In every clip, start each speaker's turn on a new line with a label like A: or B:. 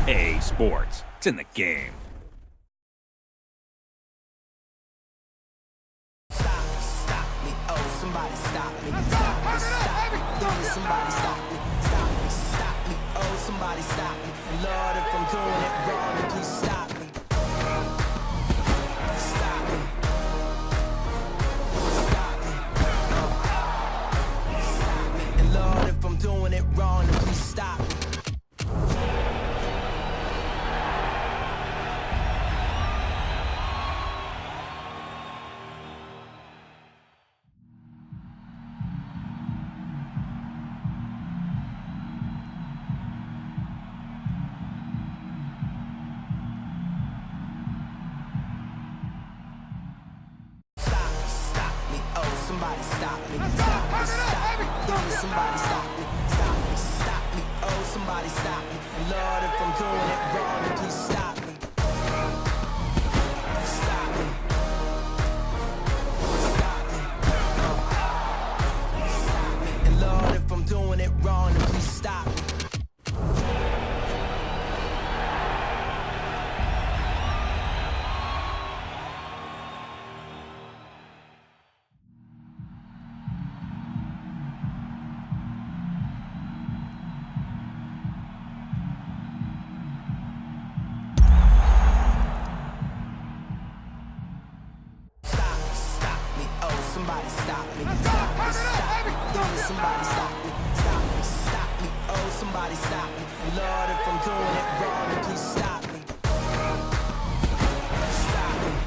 A: EA Sports. It's in the game.
B: Stop me, oh, somebody stop me. Stop me, somebody stop me. Stop me, oh, somebody stop me. Lord, if I'm doing it wrong, please stop me. Stop me. Stop me. Stop me. And Lord, if I'm doing it wrong, please stop me. Somebody stop me. Stop me, stop me. Somebody stop me. Stop me, oh, somebody stop me. Lord, if I'm doing it wrong, please stop me. Stop me. Stop me. Stop me. And Lord, if I'm doing it wrong, please stop me. Somebody stop me. Stop me, stop me. Somebody stop me. Stop me, oh, somebody stop me. Lord, if I'm doing it wrong, please stop me. Stop me.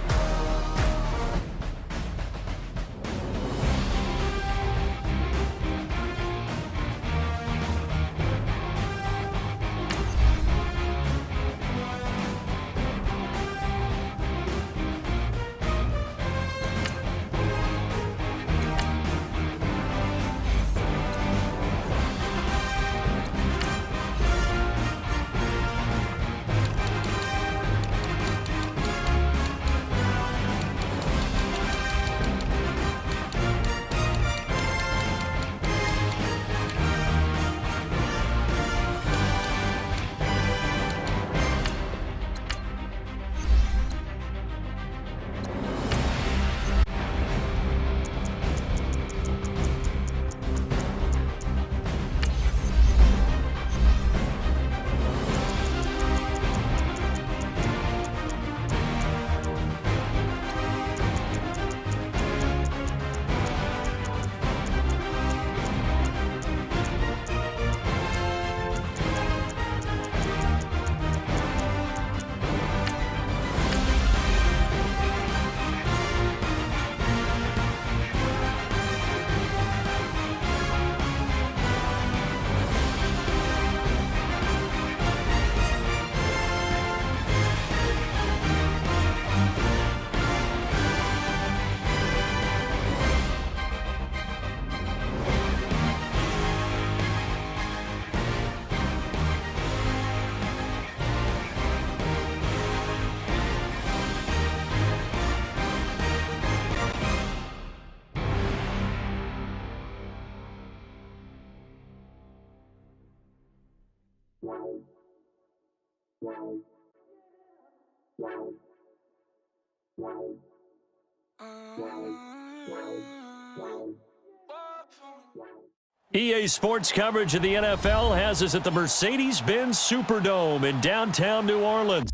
C: EA Sports coverage of the NFL has us at the Mercedes-Benz Superdome in downtown New Orleans.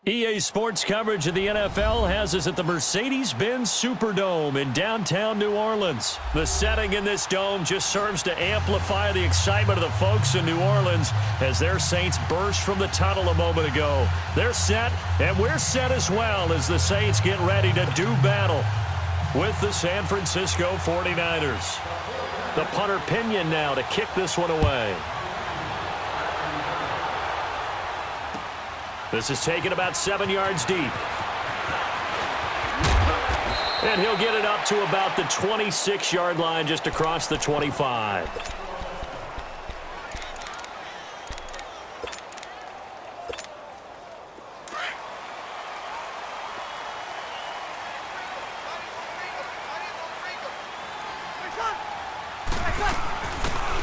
C: EA Sports coverage of the NFL has us at the Mercedes-Benz Superdome in downtown New Orleans. The setting in this dome just serves to amplify the excitement of the folks in New Orleans as their Saints burst from the tunnel a moment ago. They're set, and we're set as well as the Saints get ready to do battle with the San Francisco 49ers. The punter Pinion now to kick this one away. This is taken about 7 yards deep. And he'll get it up to about the 26-yard line just across the 25.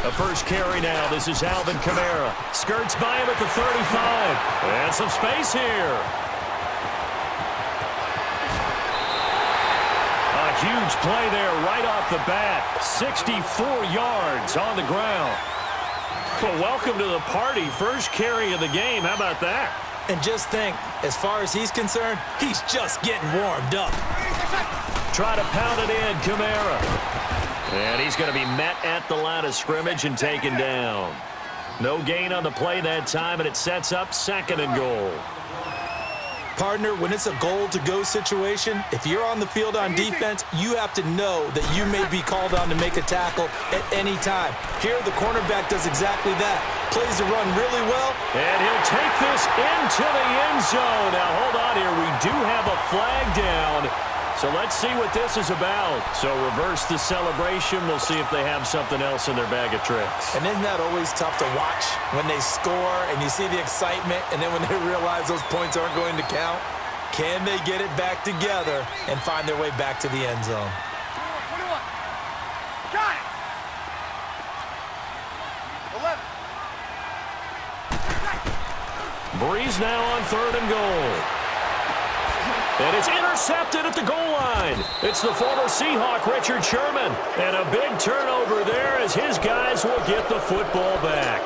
C: The first carry now. This is Alvin Kamara. Skirts by him at the 35. And some space here. A huge play there right off the bat. 64 yards on the ground. Well, welcome to the party. First carry of the game. How about that?
D: And just think, as far as he's concerned, he's just getting warmed up.
C: Try to pound it in, Kamara. And he's going to be met at the line of scrimmage and taken down. No gain on the play that time, and it sets up 2nd and goal.
D: Partner, when it's a goal-to-go situation, if you're on the field on defense, you have to know that you may be called on to make a tackle at any time. Here, the cornerback does exactly that. Plays the run really well.
C: And he'll take this into the end zone. Now, hold on here. We do have a flag down. So let's see what this is about. So reverse the celebration. We'll see if they have something else in their bag of tricks.
D: And isn't that always tough to watch when they score and you see the excitement, and then when they realize those points aren't going to count? Can they get it back together and find their way back to the end zone?
E: 21. Got it. 11.
C: Breeze now on 3rd and goal. And it's intercepted at the goal line. It's the former Seahawk, Richard Sherman. And a big turnover there as his guys will get the football back.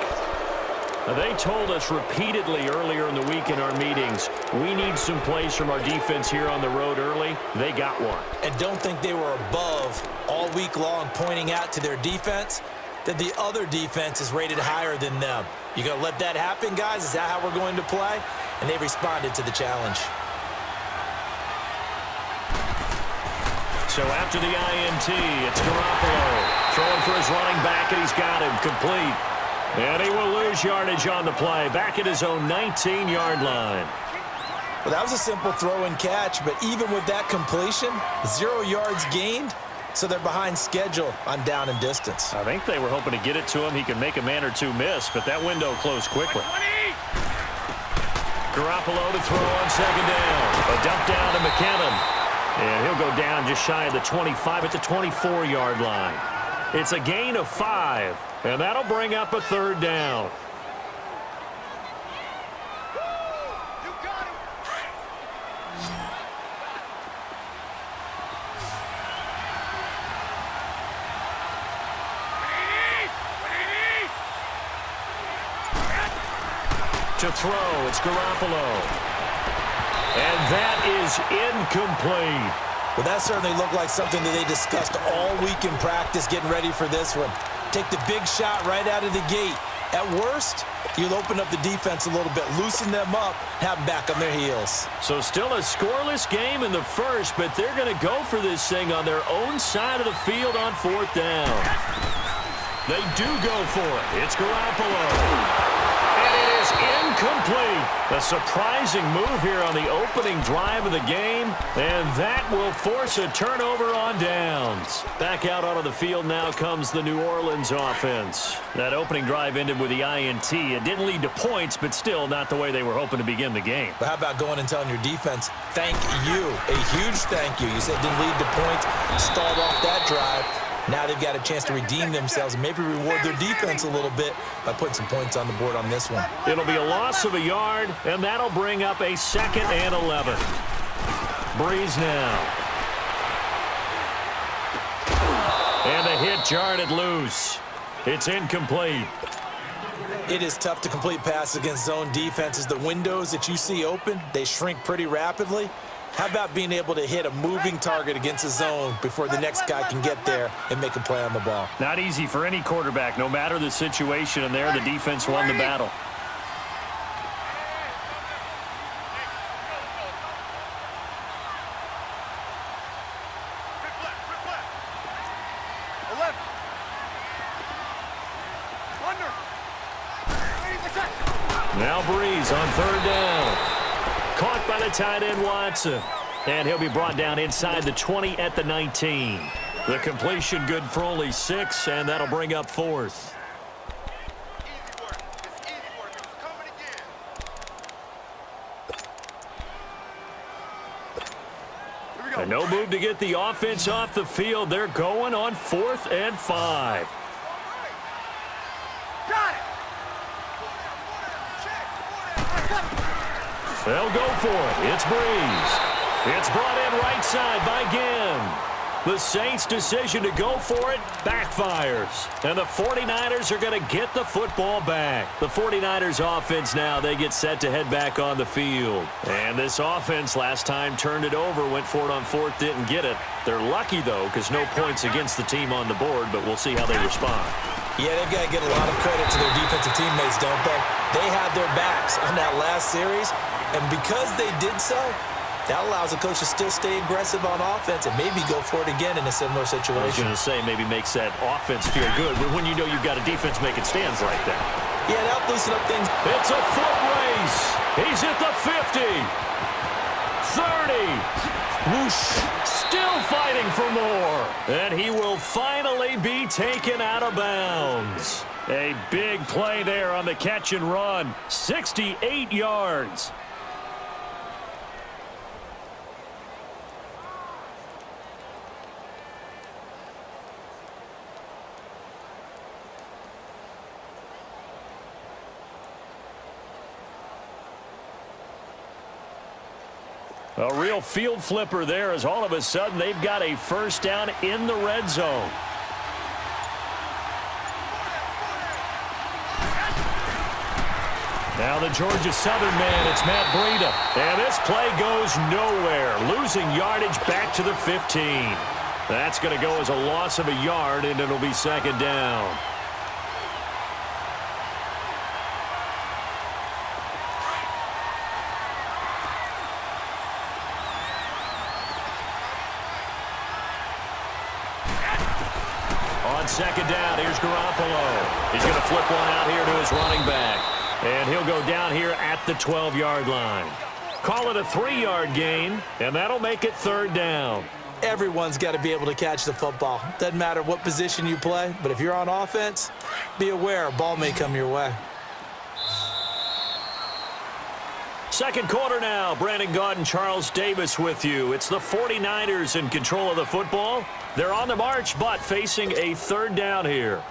C: Now, they told us repeatedly earlier in the week in our meetings, we need some plays from our defense here on the road early. They got one.
D: And don't think they were above all week long pointing out to their defense that the other defense is rated higher than them. You going to let that happen, guys? Is that how we're going to play? And they responded to the challenge.
C: So after the INT, it's Garoppolo throwing for his running back, and he's got him complete. And he will lose yardage on the play, back at his own 19-yard line.
D: Well, that was a simple throw and catch, but even with that completion, 0 yards gained, so they're behind schedule on down and distance.
C: I think they were hoping to get it to him. He could make a man or two miss, but that window closed quickly. Garoppolo to throw on 2nd down. A dump down to McKinnon. And he'll go down just shy of the 25 at the 24-yard line. It's a gain of 5, and that'll bring up a 3rd down.
E: You got him.
C: To throw, it's Garoppolo. And that is incomplete.
D: Well, that certainly looked like something that they discussed all week in practice getting ready for this one. Take the big shot right out of the gate. At worst, you'll open up the defense a little bit, loosen them up, have them back on their heels.
C: So still a scoreless game in the first, but they're going to go for this thing on their own side of the field on 4th down. They do go for it. It's Garoppolo. And it is incomplete. A surprising move here on the opening drive of the game, and that will force a turnover on downs. Back out onto the field now comes the New Orleans offense. That opening drive ended with the INT. It didn't lead to points, but still not the way they were hoping to begin the game.
D: But how about going and telling your defense, thank you, a huge thank you. You said it didn't lead to points, stalled off that drive. Now they've got a chance to redeem themselves and maybe reward their defense a little bit by putting some points on the board on this one.
C: It'll be a loss of a yard, and that'll bring up a 2nd and 11. Breeze now. And the hit jarred it loose. It's incomplete.
D: It is tough to complete passes against zone defenses. The windows that you see open, they shrink pretty rapidly. How about being able to hit a moving target against a zone before the next guy can get there and make a play on the ball?
C: Not easy for any quarterback, no matter the situation, and there the defense won the battle. Now Breeze on third down. Caught by the tight end Watson. And he'll be brought down inside the 20 at the 19. The completion good for only 6, and that'll bring up fourth. And no move to get the offense off the field. They're going on 4th and 5. They'll go for it. It's Breeze. It's brought in right side by Ginn. The Saints' decision to go for it backfires. And the 49ers are going to get the football back. The 49ers offense now, they get set to head back on the field. And this offense last time turned it over, went for it on 4th, didn't get it. They're lucky, though, because no points against the team on the board, but we'll see how they respond.
D: Yeah, they've got to get a lot of credit to their defensive teammates, don't they? They had their backs on that last series, and because they did so, that allows the coach to still stay aggressive on offense and maybe go for it again in a similar situation.
C: I was going to say maybe makes that offense feel good, but when you know you've got a defense making stands right there.
D: Yeah, that'll loosen up things.
C: It's a foot race. He's at the 50. 30. Whoosh. Still fighting for more. And he will finally be taken out of bounds. A big play there on the catch and run. 68 yards. A real field flipper there as all of a sudden they've got a first down in the red zone. Now the Georgia Southern man, it's Matt Breida. And this play goes nowhere. Losing yardage back to the 15. That's going to go as a loss of a yard, and it'll be second down. On second down, here's Garoppolo. He's going to flip one out here to his running back. And he'll go down here at the 12-yard line. Call it a 3-yard gain, and that'll make it third down.
D: Everyone's got to be able to catch the football. Doesn't matter what position you play, but if you're on offense, be aware a ball may come your way.
C: Second quarter now. Brandon Gaudin, Charles Davis with you. It's the 49ers in control of the football. They're on the march, but facing a third down here.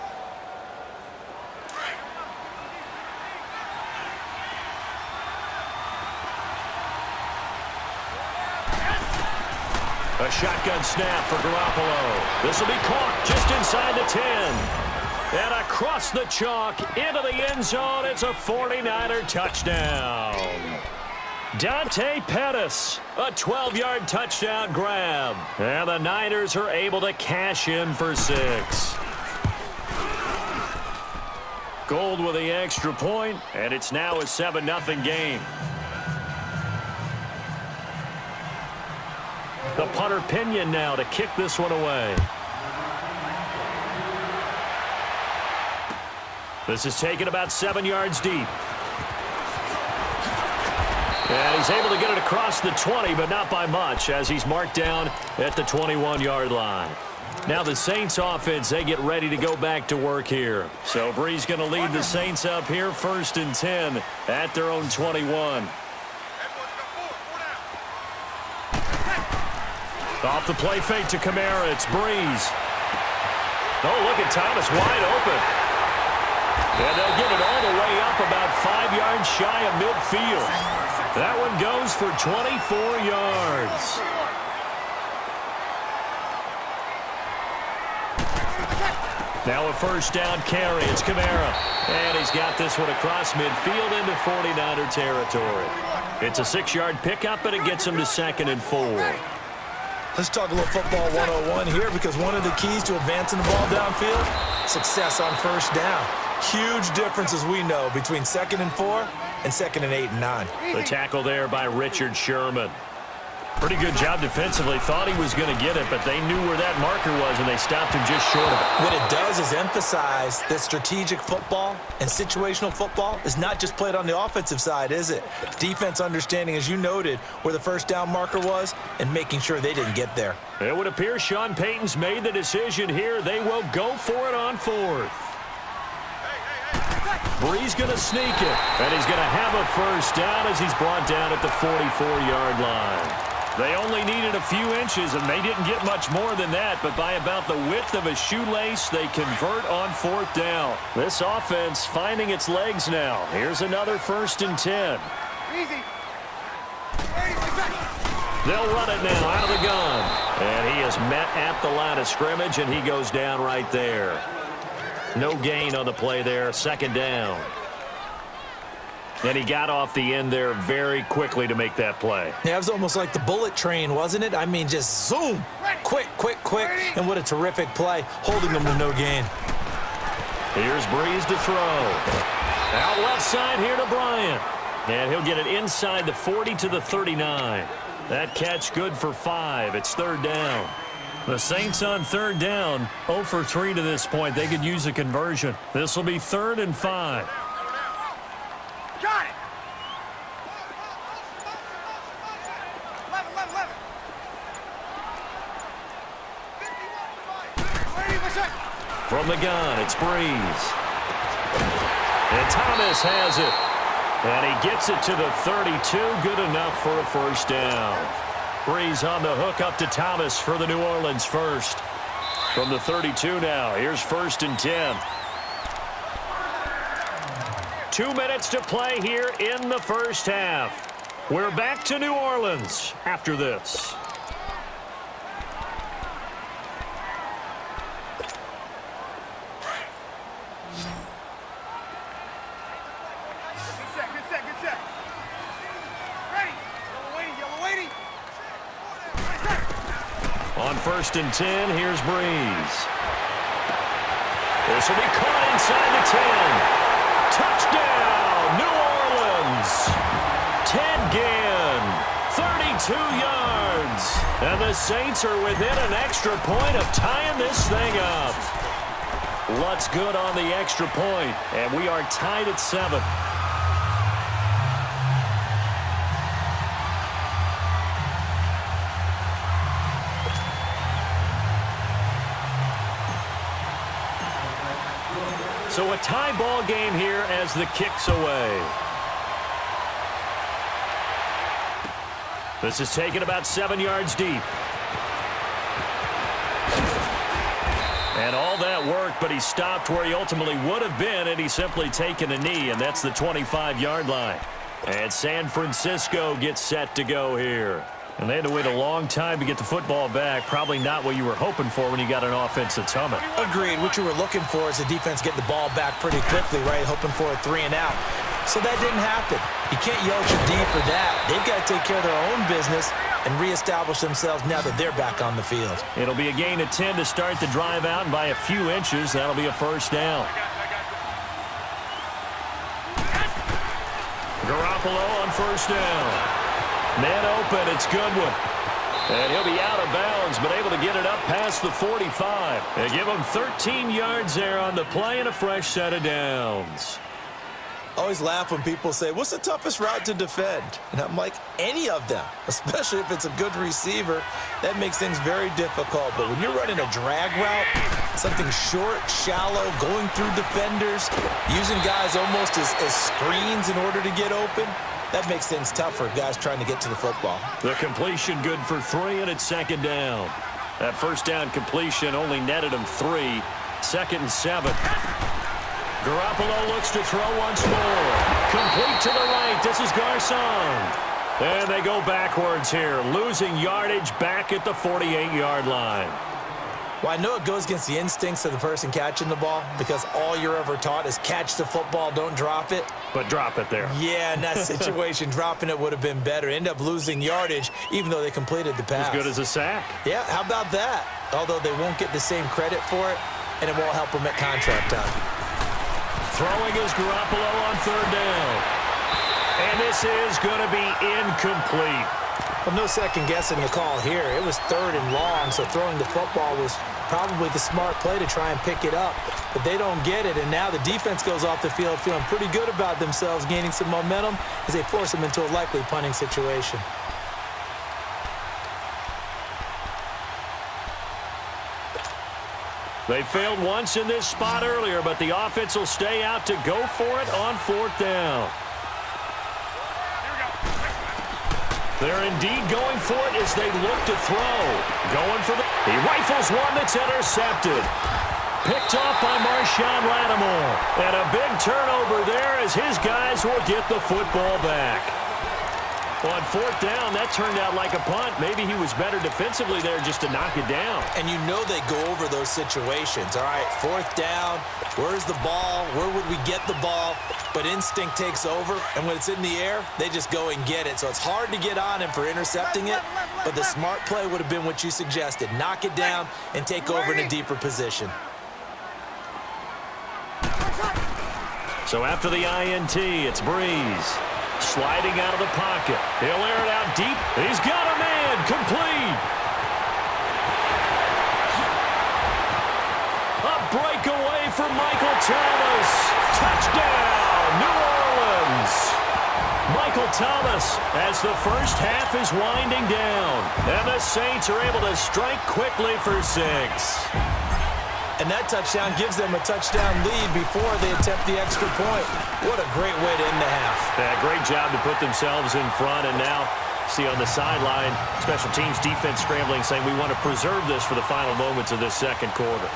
C: A shotgun snap for Garoppolo. This will be caught just inside the 10. And across the chalk into the end zone. It's a 49er touchdown. Dante Pettis, a 12-yard touchdown grab. And the Niners are able to cash in for 6. Gold with the extra point, and it's now a 7-0 game. The punter Pinion now to kick this one away. This is taken about 7 yards deep. And he's able to get it across the 20, but not by much, as he's marked down at the 21-yard line. Now the Saints offense, they get ready to go back to work here. So Bree's going to lead the Saints up here 1st and 10 at their own 21. Off the play fake to Kamara, it's Breeze. Oh, look at Thomas wide open. And they'll get it all the way up about 5 yards shy of midfield. That one goes for 24 yards. Now a first down carry. It's Kamara. And he's got this one across midfield into 49er territory. It's a 6-yard pickup, and it gets him to 2nd and 4.
D: Let's talk a little football 101 here, because one of the keys to advancing the ball downfield, success on first down. Huge difference, as we know, between 2nd and 4 and 2nd and 8 and 9.
C: The tackle there by Richard Sherman. Pretty good job defensively. Thought he was going to get it, but they knew where that marker was, and they stopped him just short of it.
D: What it does is emphasize that strategic football and situational football is not just played on the offensive side, is it? Defense understanding, as you noted, where the first down marker was and making sure they didn't get there.
C: It would appear Sean Payton's made the decision here. They will go for it on 4th. Brees going to sneak it, and he's going to have a first down as he's brought down at the 44-yard line. They only needed a few inches, and they didn't get much more than that, but by about the width of a shoelace, they convert on 4th down. This offense finding its legs now. Here's another 1st and 10.
E: Easy.
C: They'll run it now out of the gun. And he is met at the line of scrimmage, and he goes down right there. No gain on the play there, 2nd down. And he got off the end there very quickly to make that play.
D: Yeah, it was almost like the bullet train, wasn't it? I mean, just zoom. Quick, quick, quick. And what a terrific play, holding them to no gain.
C: Here's Brees to throw. Out left side here to Bryant. And he'll get it inside the 40 to the 39. That catch good for 5. It's 3rd down. The Saints on 3rd down, 0 for 3 to this point. They could use a conversion. This will be 3rd and 5.
E: Got it. 11, 11, 11. 51.
C: From the gun, it's Brees. And Thomas has it. And he gets it to the 32. Good enough for a first down. Brees on the hook up to Thomas for the New Orleans first. From the 32 now, here's 1st and 10. 2 minutes to play here in the first half. We're back to New Orleans after this.
E: Good set. Ready. Yellow waiting.
C: On 1st and 10, here's Brees. This will be caught inside the 10. Touchdown, New Orleans. Ted Ginn, 32 yards. And the Saints are within an extra point of tying this thing up. Lutz good on the extra point, and we are tied at 7. So a tie ball game here as the kick's away. This is taken about 7 yards deep. And all that work, but he stopped where he ultimately would have been, and he's simply taken a knee, and that's the 25-yard line. And San Francisco gets set to go here. And they had to wait a long time to get the football back. Probably not what you were hoping for when you got an offense that's humming.
D: Agreed. What you were looking for is the defense getting the ball back pretty quickly, right? Hoping for a 3 and out. So that didn't happen. You can't yell at your D for that. They've got to take care of their own business and reestablish themselves now that they're back on the field.
C: It'll be a gain of 10 to start the drive out, and by a few inches, that'll be a first down. Garoppolo on first down. Man open, it's Goodwin. And he'll be out of bounds, but able to get it up past the 45. They give him 13 yards there on the play and a fresh set of downs.
D: Always laugh when people say, what's the toughest route to defend? And I'm like, any of them, especially if it's a good receiver. That makes things very difficult. But when you're running a drag route, something short, shallow, going through defenders, using guys almost as screens in order to get open, that makes things tough for guys trying to get to the football.
C: The completion good for 3, and it's second down. That first down completion only netted him 3. 2nd and 7. Garoppolo looks to throw once more. Complete to the right. This is Garcon. And they go backwards here, losing yardage back at the 48-yard line.
D: Well, I know it goes against the instincts of the person catching the ball because all you're ever taught is catch the football, don't drop it.
C: But drop it there.
D: Yeah, in that situation, dropping it would have been better. End up losing yardage, even though they completed the pass.
C: As good as a sack.
D: Yeah, how about that? Although they won't get the same credit for it, and it won't help them at contract time.
C: Throwing is Garoppolo on third down. And this is going to be incomplete.
D: Well, no second guessing the call here. It was third and long, so throwing the football was probably the smart play to try and pick it up. But they don't get it, and now the defense goes off the field feeling pretty good about themselves, gaining some momentum as they force them into a likely punting situation.
C: They failed once in this spot earlier, but the offense will stay out to go for it on fourth down. They're indeed going for it as they look to throw. Going for he rifles one that's intercepted. Picked off by Marshawn Lattimore. And a big turnover there as his guys will get the football back. On fourth down, that turned out like a punt. Maybe he was better defensively there just to knock it down.
D: And you know they go over those situations. All right, fourth down, where's the ball? Where would we get the ball? But instinct takes over, and when it's in the air, they just go and get it. So it's hard to get on him for intercepting it, but the smart play would have been what you suggested. Knock it down and take over in a deeper position.
C: So after the INT, it's Breeze. Sliding out of the pocket. He'll air it out deep. He's got a man. Complete. A breakaway for Michael Thomas. Touchdown, New Orleans. Michael Thomas as the first half is winding down. And the Saints are able to strike quickly for 6.
D: And that touchdown gives them a touchdown lead before they attempt the extra point. What a great way to end the half.
C: Yeah, great job to put themselves in front. And now, see on the sideline, special teams defense scrambling, saying we want to preserve this for the final moments of this second quarter.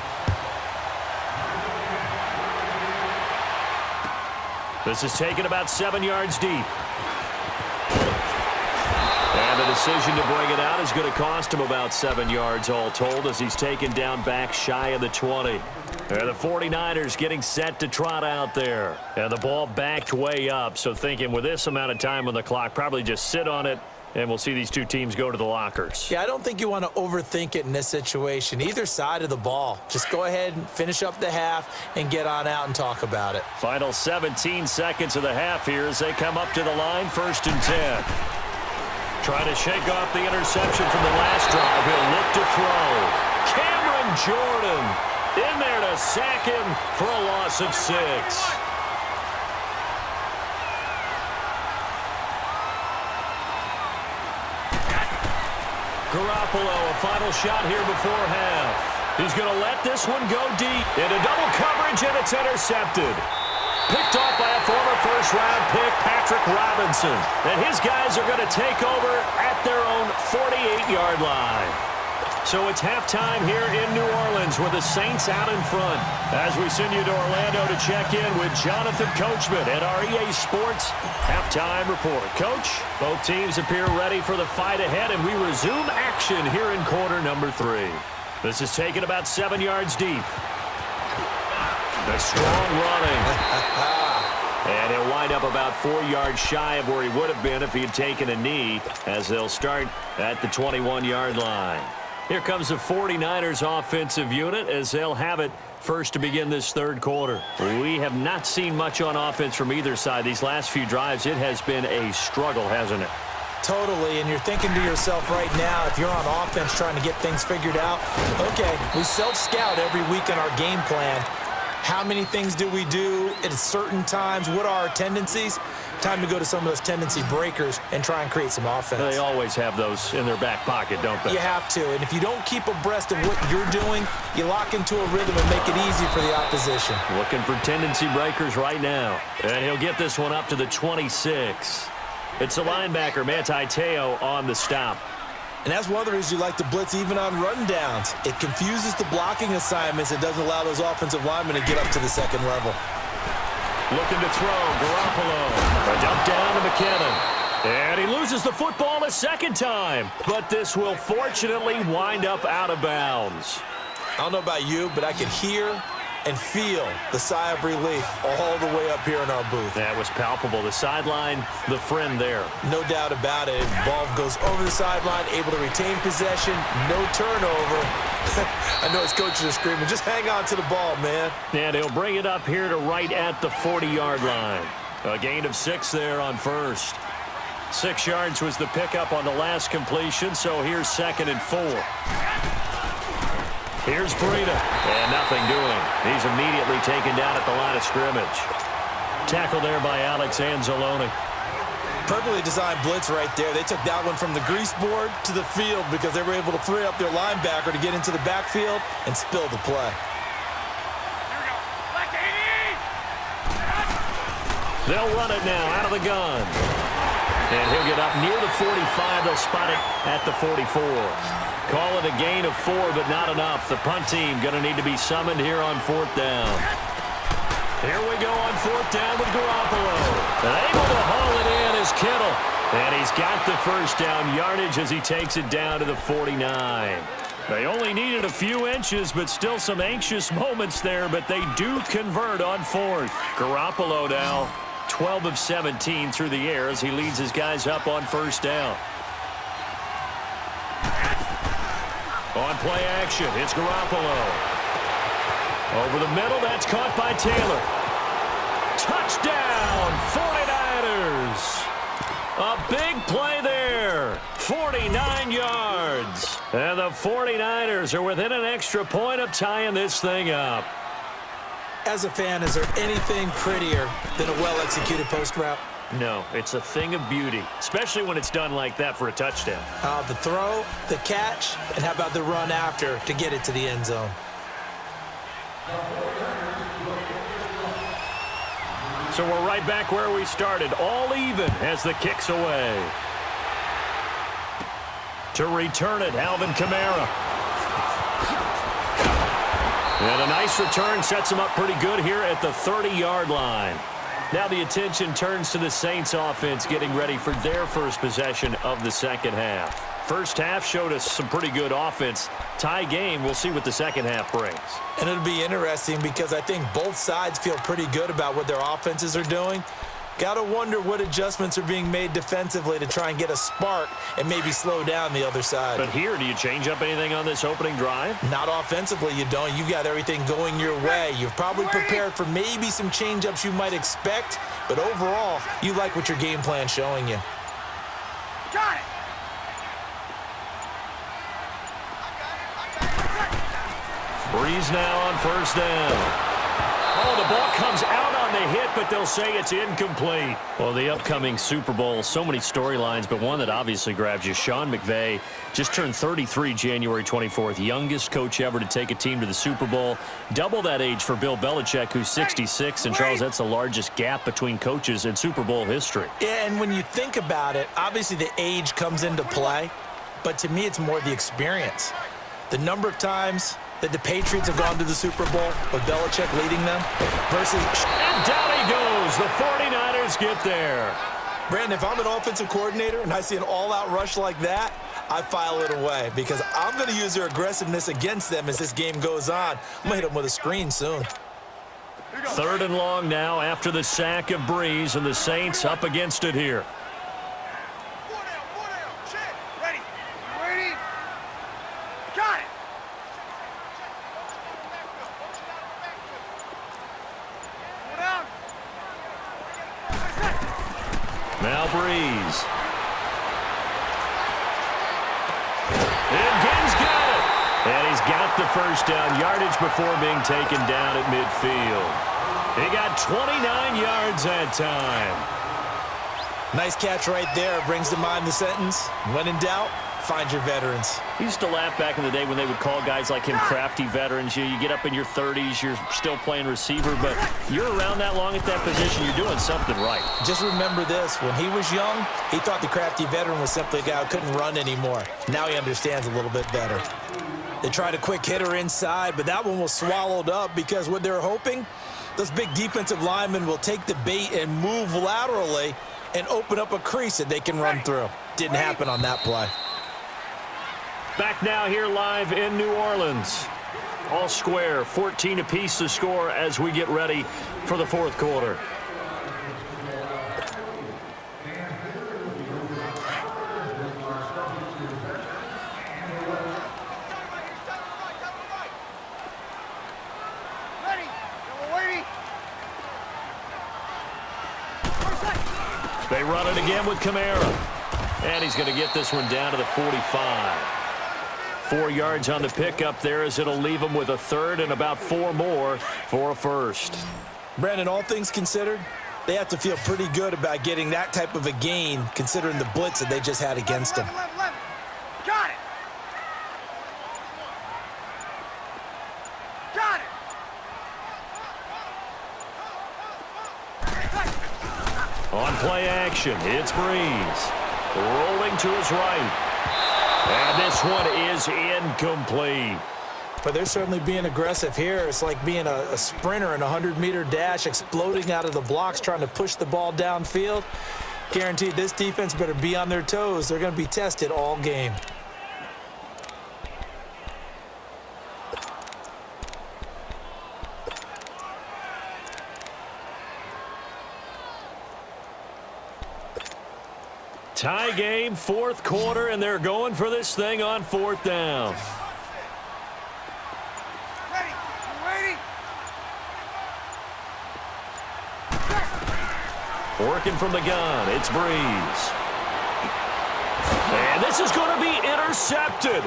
C: This is taken about 7 yards deep. And the decision to bring it out is going to cost him about 7 yards all told as he's taken down back shy of the 20. And the 49ers getting set to trot out there. And the ball backed way up, so thinking with this amount of time on the clock, probably just sit on it, and we'll see these two teams go to the lockers.
D: Yeah, I don't think you want to overthink it in this situation. Either side of the ball. Just go ahead and finish up the half and get on out and talk about it.
C: Final 17 seconds of the half here as they come up to the line, 1st and 10. Trying to shake off the interception from the last drive. He'll look to throw. Cameron Jordan in there to sack him for a loss of 6. Garoppolo, a final shot here before half. He's going to let this one go deep. Into double coverage, and it's intercepted. Picked off by a former first-round pick, Patrick Robinson. And his guys are going to take over at their own 48-yard line. So it's halftime here in New Orleans with the Saints out in front. As we send you to Orlando to check in with Jonathan Coachman at our EA Sports Halftime Report. Coach, both teams appear ready for the fight ahead, and we resume action here in quarter number 3. This is taken about 7 yards deep. The strong running. And he'll wind up about 4 yards shy of where he would have been if he had taken a knee, as they'll start at the 21-yard line. Here comes the 49ers offensive unit as they'll have it first to begin this third quarter. We have not seen much on offense from either side. These last few drives, it has been a struggle, hasn't it?
D: Totally, and you're thinking to yourself right now, if you're on offense trying to get things figured out, okay, we self-scout every week in our game plan. How many things do we do at certain times? What are our tendencies? Time to go to some of those tendency breakers and try and create some offense.
C: They always have those in their back pocket, don't they?
D: You have to, and if you don't keep abreast of what you're doing, you lock into a rhythm and make it easy for the opposition.
C: Looking for tendency breakers right now. And he'll get this one up to the 26. It's the linebacker, Manti Te'o, on the stop.
D: And that's one of the reasons you like to blitz even on run downs. It confuses the blocking assignments. It doesn't allow those offensive linemen to get up to the second level.
C: Looking to throw, Garoppolo. A dump down to McKinnon. And he loses the football a second time. But this will fortunately wind up out of bounds.
D: I don't know about you, but I could hear and feel the sigh of relief all the way up here in our booth.
C: That was palpable. The sideline, the friend there.
D: No doubt about it. Ball goes over the sideline, able to retain possession, no turnover. I know his coaches are screaming, just hang on to the ball, man.
C: And he'll bring it up here to right at the 40-yard line. A gain of 6 there on first. 6 yards was the pickup on the last completion, so here's 2nd and 4. Here's Breida, and nothing doing. He's immediately taken down at the line of scrimmage. Tackle there by Alex Anzalone.
D: Perfectly designed blitz right there. They took that one from the grease board to the field because they were able to free up their linebacker to get into the backfield and spill the play.
C: They'll run it now out of the gun. And he'll get up near the 45. They'll spot it at the 44. Call it a gain of 4, but not enough. The punt team going to need to be summoned here on 4th down. Here we go on 4th down with Garoppolo. Able to haul it in is Kittle. And he's got the first down yardage as he takes it down to the 49. They only needed a few inches, but still some anxious moments there, but they do convert on 4th. Garoppolo now 12 of 17 through the air as he leads his guys up on 1st down. On play action, it's Garoppolo. Over the middle, that's caught by Taylor. Touchdown, 49ers. A big play there. 49 yards. And the 49ers are within an extra point of tying this thing up.
D: As a fan, is there anything prettier than a well-executed post route?
C: No, it's a thing of beauty, especially when it's done like that for a touchdown.
D: The throw, the catch, and how about the run after to get it to the end zone?
C: So we're right back where we started, all even as the kick's away. To return it, Alvin Kamara. And a nice return sets him up pretty good here at the 30-yard line. Now the attention turns to the Saints offense getting ready for their first possession of the second half. First half showed us some pretty good offense. Tie game, we'll see what the second half brings.
D: And it'll be interesting because I think both sides feel pretty good about what their offenses are doing. Got to wonder what adjustments are being made defensively to try and get a spark and maybe slow down the other side.
C: But here, do you change up anything on this opening drive?
D: Not offensively, you don't. You got everything going your way. You've probably prepared for maybe some change-ups you might expect, but overall, you like what your game plan's showing you.
E: Got it.
C: Breeze now on 1st down. Oh, the ball comes out on the hit, but they'll say it's incomplete. Well, the upcoming Super Bowl, so many storylines, but one that obviously grabs you. Sean McVay just turned 33 January 24th, youngest coach ever to take a team to the Super Bowl. Double that age for Bill Belichick, who's 66. And, Charles, that's the largest gap between coaches in Super Bowl history.
D: Yeah, and when you think about it, obviously the age comes into play, but to me it's more the experience. The number of times that the Patriots have gone to the Super Bowl with Belichick leading them versus...
C: And down he goes. The 49ers get there.
D: Brandon, if I'm an offensive coordinator and I see an all-out rush like that, I file it away because I'm going to use their aggressiveness against them as this game goes on. I'm going to hit them with a screen soon.
C: 3rd and long now after the sack of Breeze, and the Saints up against it here.
E: Ready. Ready. Got it.
C: Now Breeze. And Gibbs got it. And he's got the first down yardage before being taken down at midfield. He got 29 yards that time.
D: Nice catch right there. Brings to mind the sentence, when in doubt, find your veterans.
C: I used to laugh back in the day when they would call guys like him crafty veterans. You get up in your 30s, you're still playing receiver, but you're around that long at that position, you're doing something right.
D: Just remember this, when he was young, he thought the crafty veteran was simply a guy who couldn't run anymore. Now he understands a little bit better. They tried a quick hitter inside, but that one was swallowed up because what they're hoping, those big defensive linemen will take the bait and move laterally and open up a crease that they can run through. Didn't happen on that play.
C: Back now here live in New Orleans. all square. 14 apiece to score as we get ready for the fourth quarter. They run it again with Kamara. And he's going to get this one down to the 45. 4 yards on the pickup there as it'll leave him with a third and about 4 more for a first.
D: Brandon, all things considered, they have to feel pretty good about getting that type of a gain considering the blitz that they just had against them.
E: Got it. Got it.
C: On play action, it's Breeze. Rolling to his right. And this one is incomplete.
D: But they're certainly being aggressive here. It's like being a sprinter in a 100-meter dash, exploding out of the blocks, trying to push the ball downfield. Guaranteed this defense better be on their toes. They're going to be tested all game.
C: Tie game, fourth quarter, and they're going for this thing on fourth down.
E: Ready. Ready.
C: Working from the gun, it's Breeze. And this is going to be intercepted.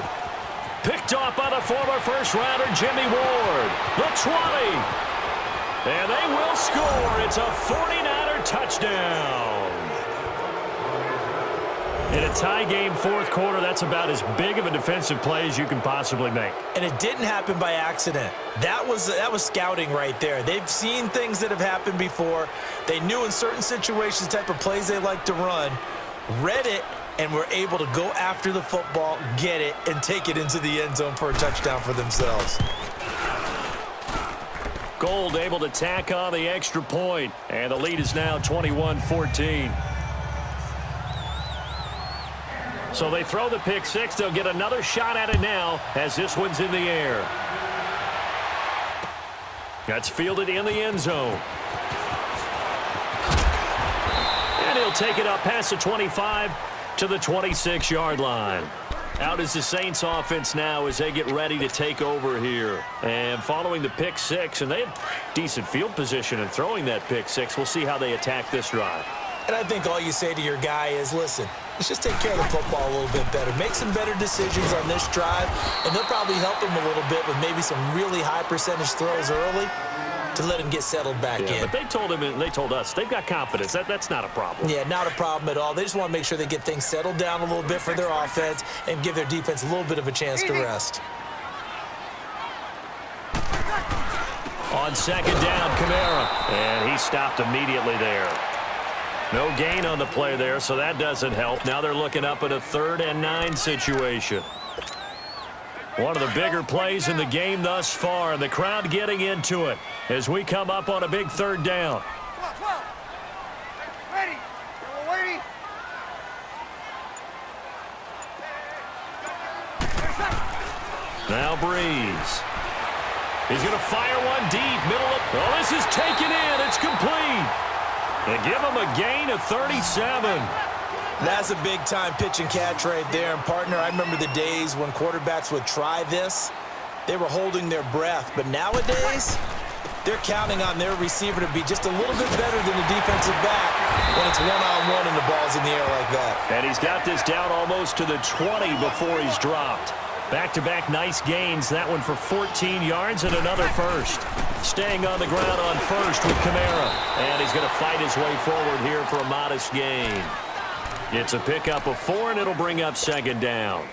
C: Picked off by the former first-rounder Jimmy Ward. The 20. And they will score. It's a 49er touchdown. In a tie game fourth quarter, that's about as big of a defensive play as you can possibly make.
D: And it didn't happen by accident. That was scouting right there. They've seen things that have happened before. They knew in certain situations the type of plays they like to run, read it, and were able to go after the football, get it, and take it into the end zone for a touchdown for themselves.
C: Gold able to tack on the extra point, and the lead is now 21-14. So they throw the pick six. They'll get another shot at it now as this one's in the air. That's fielded in the end zone. And he'll take it up past the 25 to the 26-yard line. Out is the Saints offense now as they get ready to take over here. And following the pick six, and they had decent field position in throwing that pick six. We'll see how they attack this drive.
D: And I think all you say to your guy is, listen, let's just take care of the football a little bit better. Make some better decisions on this drive, and they'll probably help him a little bit with maybe some really high percentage throws early to let him get settled back in.
C: But they told him, and they told us, they've got confidence. That's not a problem.
D: Yeah, not a problem at all. They just want to make sure they get things settled down a little bit for their offense and give their defense a little bit of a chance to rest.
C: On second down, Kamara. And he stopped immediately there. No gain on the play there, so that doesn't help. Now they're looking up at a 3rd and 9 situation. One of the bigger plays in the game thus far, and the crowd getting into it as we come up on a big 3rd down.
E: 12. Ready. We're waiting.
C: Now Breeze. He's going to fire one deep, middle of... Oh, this is taken in. It's complete. And give him a gain of 37.
D: That's a big-time pitch and catch right there. And, partner, I remember the days when quarterbacks would try this. They were holding their breath. But nowadays, they're counting on their receiver to be just a little bit better than the defensive back when it's one-on-one and the ball's in the air like that.
C: And he's got this down almost to the 20 before he's dropped. Back-to-back nice gains. That one for 14 yards and another first. Staying on the ground on first with Kamara. And he's going to fight his way forward here for a modest gain. It's a pickup of 4, and it'll bring up second down.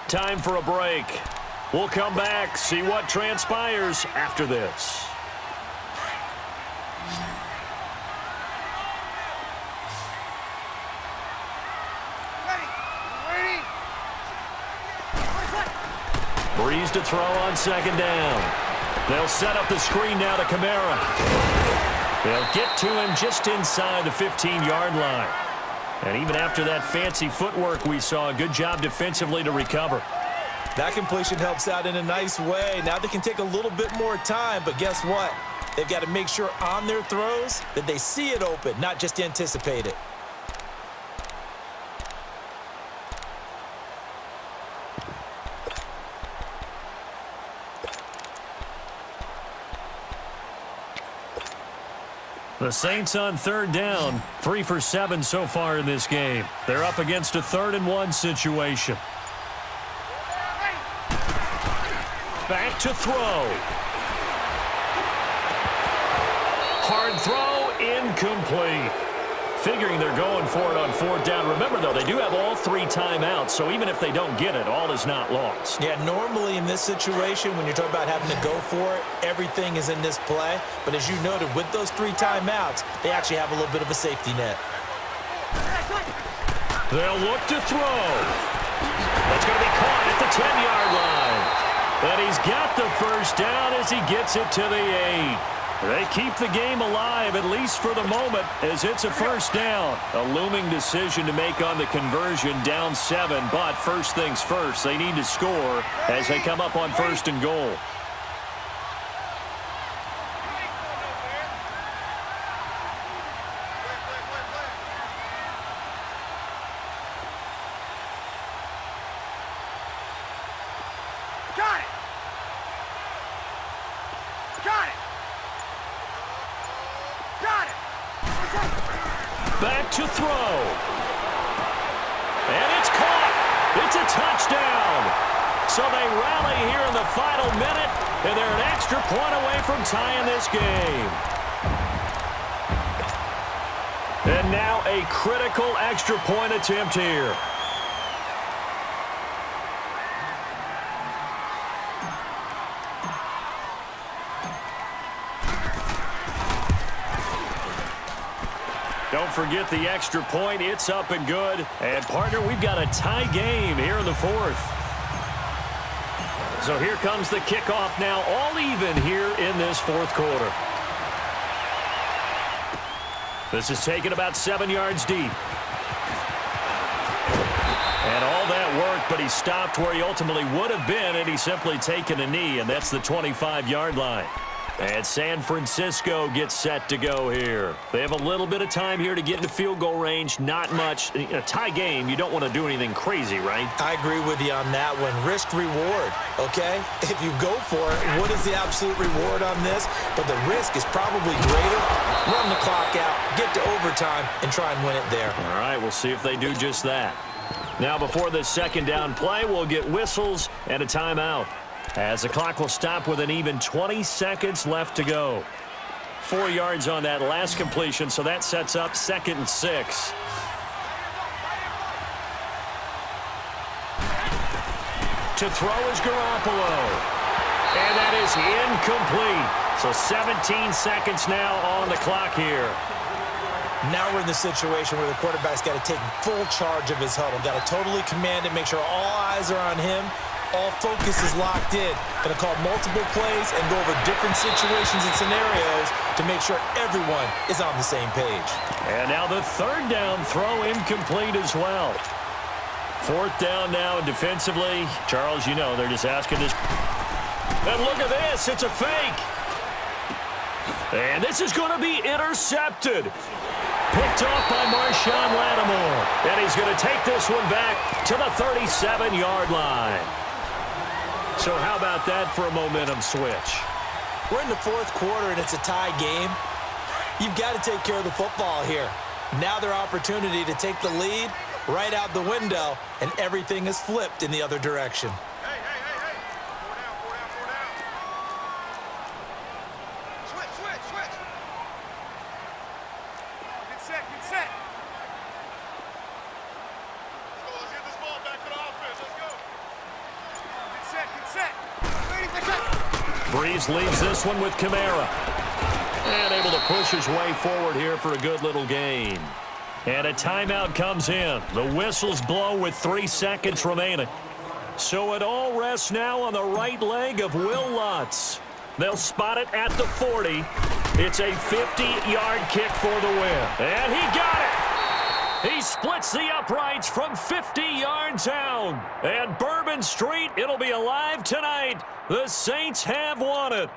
C: Time for a break. We'll come back, see what transpires after this. Breeze to throw on second down. They'll set up the screen now to Kamara. They'll get to him just inside the 15-yard line. And even after that fancy footwork we saw, a good job defensively to recover.
D: That completion helps out in a nice way. Now they can take a little bit more time, but guess what? They've got to make sure on their throws that they see it open, not just anticipate it.
C: The Saints on third down, 3 for 7 so far in this game. They're up against a 3rd-and-1 situation. Back to throw. Hard throw, incomplete. Figuring they're going for it on 4th down. Remember, though, they do have all 3 timeouts, so even if they don't get it, all is not lost.
D: Yeah, normally in this situation, when you're talking about having to go for it, everything is in this play. But as you noted, with those 3 timeouts, they actually have a little bit of a safety net.
C: They'll look to throw. That's going to be caught at the 10-yard line. And he's got the first down as he gets it to the 8. They keep the game alive, at least for the moment, as it's a first down. A looming decision to make on the conversion, down 7. But first things first, they need to score as they come up on 1st and goal.
E: Got it! Got it! Got it!
C: Back to throw. And it's caught. It's a touchdown. So they rally here in the final minute, and they're an extra point away from tying this game. And now a critical extra point attempt here. Don't forget the extra point. It's up and good. And, partner, we've got a tie game here in the 4th. So here comes the kickoff now, all even here in this 4th quarter. This is taken about 7 yards deep. And all that work, but he stopped where he ultimately would have been, and he's simply taken a knee, and that's the 25-yard line. And San Francisco gets set to go here. They have a little bit of time here to get into field goal range. Not much. In a tie game, you don't want to do anything crazy, right?
D: I agree with you on that one. Risk-reward, okay? If you go for it, what is the absolute reward on this? But the risk is probably greater. Run the clock out, get to overtime, and try and win it there.
C: All right, we'll see if they do just that. Now, before this 2nd down play, we'll get whistles and a timeout, as the clock will stop with an even 20 seconds left to go. 4 yards on that last completion, so that sets up 2nd and 6. To throw is Garoppolo. And that is incomplete. So 17 seconds now on the clock here.
D: Now we're in the situation where the quarterback's got to take full charge of his huddle. Got to totally command it, make sure all eyes are on him. All focus is locked in. Going to call multiple plays and go over different situations and scenarios to make sure everyone is on the same page.
C: And now the 3rd down throw incomplete as well. 4th down now, and defensively, Charles, you know, they're just asking this. And look at this. It's a fake. And this is going to be intercepted. Picked off by Marshawn Lattimore. And he's going to take this one back to the 37-yard line. So how about that for a momentum switch?
D: We're in the 4th quarter, and it's a tie game. You've got to take care of the football here. Now their opportunity to take the lead right out the window, and everything is flipped in the other direction.
E: Hey! 4 down. Switch. Get set. Let's get this ball back to the offense. Let's go. Get set.
C: Breeze leaves this one with Kamara. And able to push his way forward here for a good little gain. And a timeout comes in. The whistles blow with 3 seconds remaining. So it all rests now on the right leg of Will Lutz. They'll spot it at the 40. It's a 50-yard kick for the win. And he got it. He splits the uprights from 50 yards out. And Bourbon Street, it'll be alive tonight. The Saints have won it.